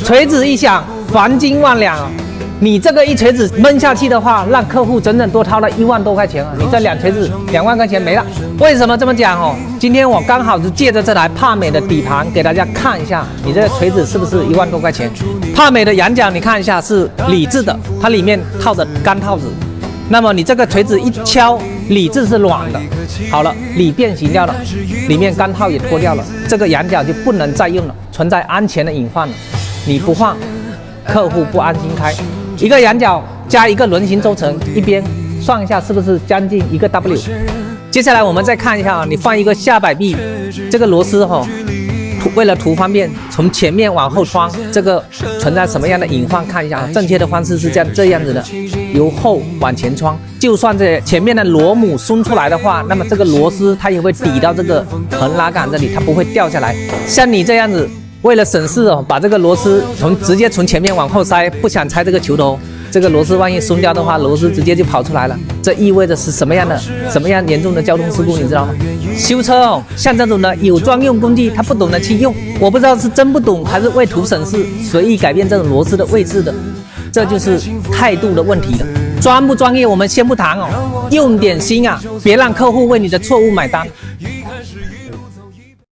锤子一响，黄金万两啊！你这个一锤子闷下去的话，让客户整整多掏了1万多块钱啊！你这2锤子2万块钱没了。为什么这么讲哦？今天我刚好是借着这台帕美的底盘给大家看一下，你这个锤子是不是1万多块钱？帕美的羊角你看一下是铝制的，它里面套着钢套子。那么你这个锤子一敲，铝制是软的，好了，铝变形掉了，里面钢套也脱掉了，这个羊角就不能再用了，存在安全的隐患了。你不换，客户不安心开。一个羊角加一个轮形轴承，一边算一下是不是将近1个 W？ 接下来我们再看一下啊，你放一个下摆臂，这个螺丝为了图方便，从前面往后穿，这个存在什么样的隐患？看一下，正确的方式是这样子的，由后往前穿。就算这前面的螺母松出来的话，那么这个螺丝它也会抵到这个横拉杆这里，它不会掉下来。像你这样子，为了省事把这个螺丝直接从前面往后塞，不想拆这个球头，这个螺丝万一松掉的话，螺丝直接就跑出来了。这意味着是什么样严重的交通事故，你知道吗？修车像这种的有专用工具，他不懂得去用，我不知道是真不懂还是为图省事，随意改变这种螺丝的位置的，这就是态度的问题了。专不专业我们先不谈用点心啊，别让客户为你的错误买单。